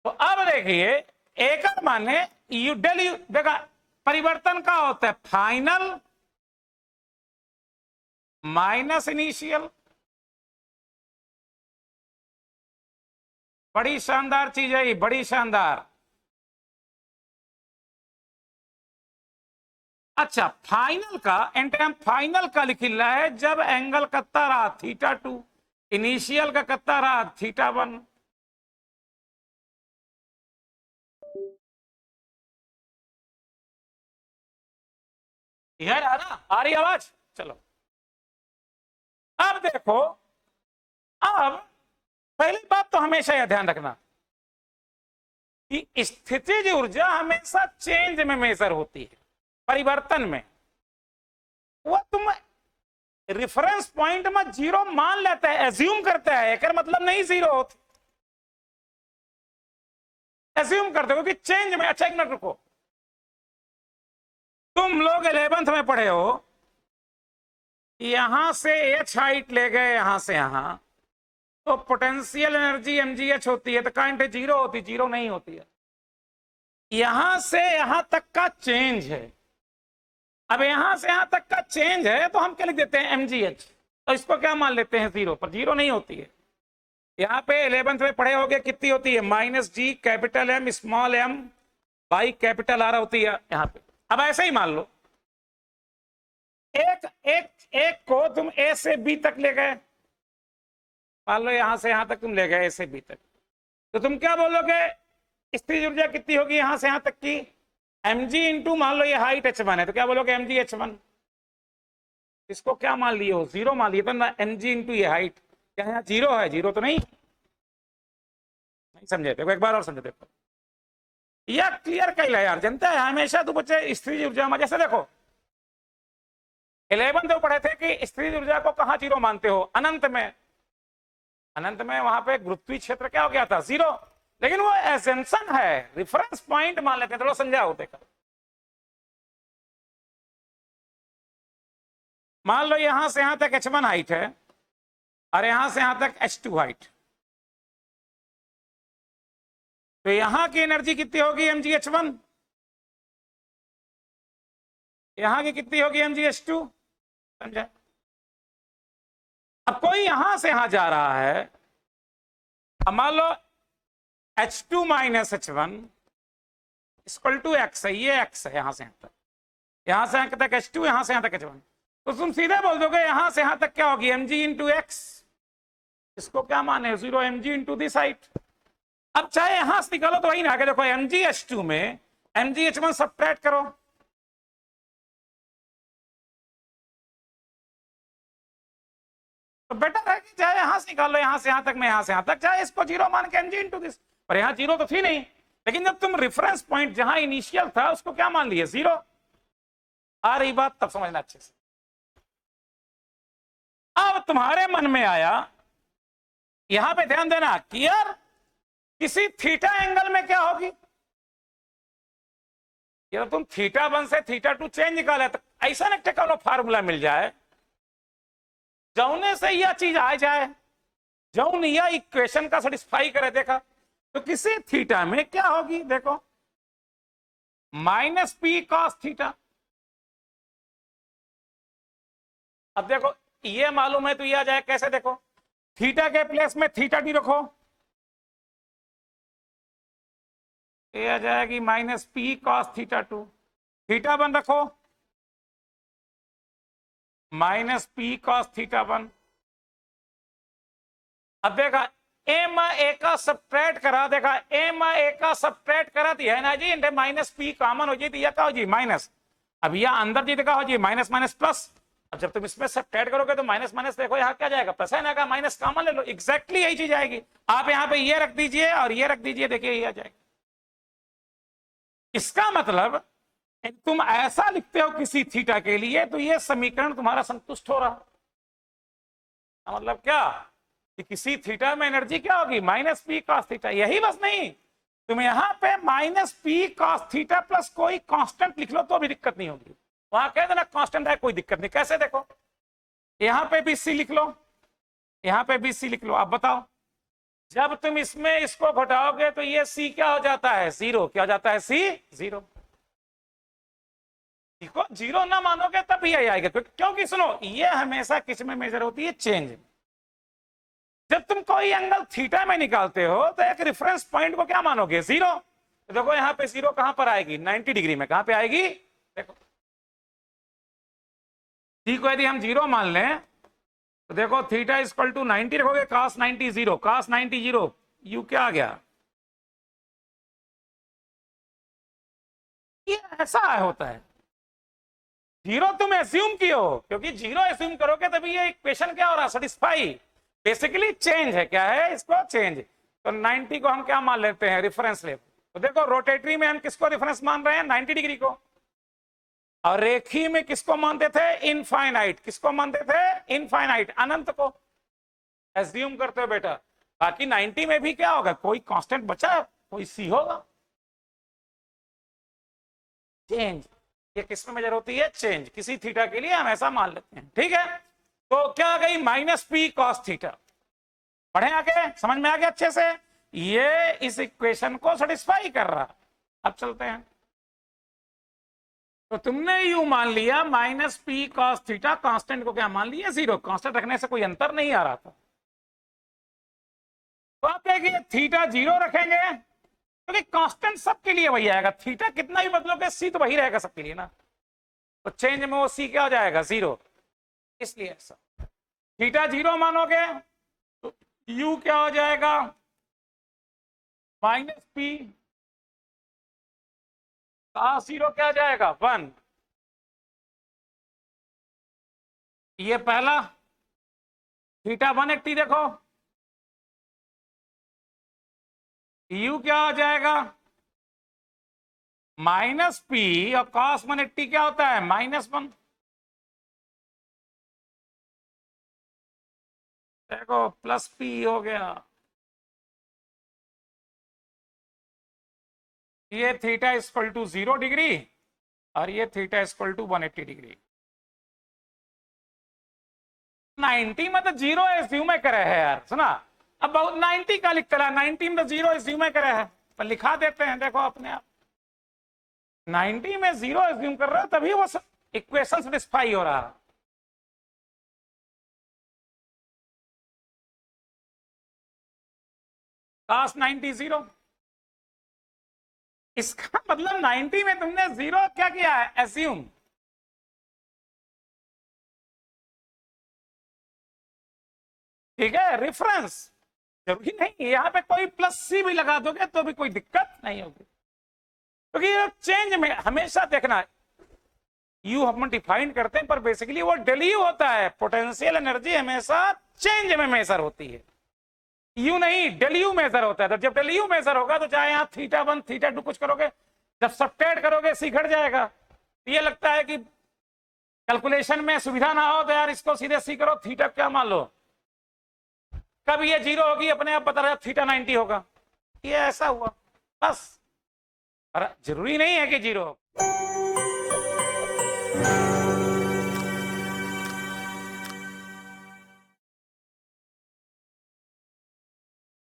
तो अब देखिए एकल माने यू डेल यू, देखा परिवर्तन का होता है फाइनल माइनस इनिशियल। बड़ी शानदार चीज है ये, बड़ी शानदार। अच्छा, फाइनल का एंड फाइनल का लिख रहा है जब एंगल कत्ता रहा θ2, इनिशियल का कत्ता रहा θ1। यार आ रही आवाज, चलो अब देखो, अब पहली बात तो हमेशा यह ध्यान रखना कि स्थितिज ऊर्जा हमेशा चेंज में मेजर होती है, परिवर्तन में। वह तुम रिफरेंस पॉइंट में जीरो मान लेता है, एज्यूम करता है, एक मतलब नहीं जीरो होती, एज्यूम करते हो कि चेंज में। अच्छा एक मिनट रुको, तुम लोग 11th में पढ़े हो, यहां से h हाइट ले गए यहां से यहां, तो पोटेंशियल एनर्जी mgh होती है, तो करंट जीरो होती, जीरो नहीं होती है। यहां से यहां तक का चेंज है, अब यहां से यहां तक का चेंज है तो हम क्या लिख देते हैं mgh, तो इसको क्या मान लेते हैं जीरो, पर जीरो नहीं होती है। यहां पे 11th में पढ़े होगे कितनी होती है, -g capital M small m by capital R होती है यहां पे। अब ऐसे ही मान लो एक को तुम A से B तक ले गए, मान लो यहां से यहां तक तुम ले गए A से B तक, तो तुम क्या बोलोगे, स्थितिज ऊर्जा कितनी होगी यहां से यहां तक की, mg इंटू, मान लो ये हाइट h1 है, तो क्या बोलोगे mg h1। इसको क्या मान लिए हो, जीरो मान लिए तो ना, mg इंटू ये हाइट, क्या यहाँ जीरो है, जीरो तो नहीं समझे। देखो एक बार और समझो, देखो यह क्लियर कह लिया यार, जनता है हमेशा तो बच्चे स्थितिज ऊर्जा में, जैसे देखो 11th में पढ़े थे कि स्थितिज ऊर्जा को कहां जीरो मानते हो, अनंत में, अनंत में वहां पे गुरुत्वीय क्षेत्र क्या हो गया था, जीरो। लेकिन वो एसेंशन है, रिफरेंस पॉइंट मान लेते हैं, थोड़ा समझा होते का। मान लो यहां से यहां तक h1 हाइट है और यहां से यहां तक h2 हाइट, तो यहां की एनर्जी कितनी होगी mgh1, यहां की कितनी होगी mgh2, समझा। अब कोई यहां से यहां जा रहा है, अब मान लो h2 minus h1 equal to x है, ये x है यहां से यहां तक, यहां से यहां तक h2, यहां से यहां तक h1, तो तुम सीधे बोल दोगे यहां से यहां तक क्या होगी mg इंटू x, इसको क्या माने, zero mg into this height. अब चाहे यहां से निकालो तो वही ना आगे, देखो mg h2 में mg h1 सब्ट्रैक्ट करो, तो बेटर है कि चाहे यहां से निकाल लो, यहां से यहां तक, मैं यहां से यहां तक, चाहे इसको जीरो मान के mg इंटू दिस, पर यहां जीरो तो थी नहीं, लेकिन जब तुम रेफरेंस पॉइंट जहां इनिशियल था उसको क्या मान लिए, जीरो। आ रही बात, तब समझना अच्छे से। अब तुम्हारे मन में आया यहां पे ध्यान देना कि यार किसी थीटा एंगल में क्या होगी, ये तुम थीटा 1 से थीटा 2 चेंज निकाला तो ऐसा ना टेक्नो फार्मूला मिल जाए जौने से यह चीज आ जाए, जौन यह इक्वेशन का सेटिस्फाई करे। देखा तो किसी थीटा में क्या होगी, देखो माइनस पी कॉस थीटा। अब देखो ये मालूम है तो ये आ जाए कैसे, देखो थीटा के प्लेस में थीटा डी रखो, ये आ जाएगी minus P cos theta 2। Theta 1 रखो माइनस पी कॉस थीटा 1। अब देखा एम ए का सब्ट्रैक्ट करा, देखा एम ए का सब्ट्रैक्ट करा तो है ना जी, इंटे माइनस पी कॉमन हो जी, तो यह क्या हो जी माइनस। अब यह अंदर जी देखा हो जी माइनस माइनस प्लस। अब जब तुम इसमें सब्ट्रैक्ट करोगे तो माइनस माइनस देखो यहाँ क्या जाएगा प्लस है ना, माइनस कॉमन ले लो, एग्जैक्टली यही चीज आएगी। आप यहाँ पे ये रख दीजिए और ये रख दीजिए, देखिए ये आ जाएगा। इसका मतलब तुम ऐसा लिखते हो किसी थीटा के लिए तो ये समीकरण तुम्हारा संतुष्ट हो रहा, मतलब क्या कि किसी थीटा में एनर्जी क्या होगी माइनस पी कॉस थीटा। यही बस नहीं, तुम यहां पे minus P cos theta plus कोई कांस्टेंट लिख लो तो भी दिक्कत नहीं होगी, वहां कह देना कांस्टेंट है कोई दिक्कत नहीं। कैसे, देखो यहां पे भी सी लिख लो, यहां पे भी सी लिख लो। अब बताओ जब तुम इसमें इसको घटाओगे तो ये सी क्या हो जाता है, जीरो। क्या हो जाता है, सी जीरो। को जीरो ना मानोगे तब ही आएगा, क्योंकि सुनो ये हमेशा किस में मेजर होती है, चेंज। जब तुम कोई एंगल थीटा में निकालते हो तो एक रेफरेंस पॉइंट को क्या मानोगे, जीरो। तो देखो यहां पे जीरो कहां पर आएगी, 90 डिग्री में। कहां पे आएगी, देखो सी को यदि हम जीरो मान लें तो देखो थीटा इक्वल टू 90 रखोगे, cos 90 zero, cos 90 zero, you क्या आ गया, ये ऐसा होता है। जीरो तुम एज्यूम किए हो, क्योंकि जीरो एज्यूम करोगे तभी ये इक्वेशन क्या हो रहा, सेटिस्फाई। बेसिकली चेंज है, क्या है इसको, चेंज। तो 90 को हम क्या मान लेते हैं, रेफरेंस ले। तो देखो रोटेटरी में हम किसको रेफरेंस मान रहे हैं, 90 डिग्री को, और रेखी में किसको मानते थे, इनफाइनाइट। किसको मानते थे, इनफाइनाइट, अनंत को एज्यूम करते हो बेटा। बाकी 90 में भी क्या होगा, कोई कांस्टेंट बचा, कोई सी होगा, चेंज। ये किस में मेजर होती है, चेंज। किसी थीटा के लिए हम ऐसा मान लेते हैं, ठीक है। तो क्या आ गई, माइनस पी कॉस थीटा। पढ़े आगे, समझ में आ गया अच्छे से, ये इस इक्वेशन को सेटिस्फाई कर रहा। अब चलते हैं, तो तुमने यू मान लिया minus P cos theta, constant को क्या मान लिया, जीरो। कांस्टेंट रखने से कोई अंतर नहीं आ रहा था, तो आप कहेंगे थीटा जीरो रखेंगे क्योंकि कांस्टेंट सबके लिए वही आएगा, थीटा कितना भी बदलोगे सी तो वही रहेगा सबके लिए ना, तो चेंज में वो सी क्या हो जाएगा, जीरो। इसलिए ऐसा थीटा जीरो मानोगे तो यू क्या हो जाएगा, माइनस पी कॉस जीरो क्या जाएगा, 1। ये पहला थीटा 180 देखो, यू क्या हो जाएगा, माइनस पी, और कॉस 180 क्या होता है, -1। देखो प्लस पी हो गया। ये थीटा इक्वल टू 0 डिग्री और ये थीटा इक्वल टू 180 डिग्री। 90 में तो जीरो एज्यूम करे है यार, सुना। अब बहुत 90 का लिखता है, 90 में तो जीरो एज्यूम करे है, पर लिखा देते हैं, देखो अपने आप 90 में जीरो एज्यूम कर रहे हो तभी वो इक्वेशन सेटिस्फाई हो रहा है। cos 90 जीरो, इसका मतलब 90 में तुमने जीरो क्या किया है, एज्यूम। ठीक है, रेफरेंस जरूरी नहीं, यहां पे कोई प्लस सी भी लगा दोगे तो भी कोई दिक्कत नहीं होगी, क्योंकि चेंज में हमेशा देखना, यू हम डिफाइन करते हैं पर बेसिकली वो डेल यू होता है। पोटेंशियल एनर्जी हमेशा चेंज में मेजर होती है, यू नहीं, डेल यू मेजर होता है। तो जब डेल यू मेजर होगा तो चाहे यहाँ थीटा 1 थीटा 2 कुछ करोगे, जब सब्ट्रैक्ट करोगे सी घट जाएगा। तो ये लगता है कि कैलकुलेशन में सुविधा ना हो तो यार इसको सीधे सी करो, थीटा क्या मान लो, कब ये जीरो होगी अपने आप पता रहा थीटा 90 होगा, ये ऐसा हुआ बस। पर जरूरी नहीं है कि जीरो हो।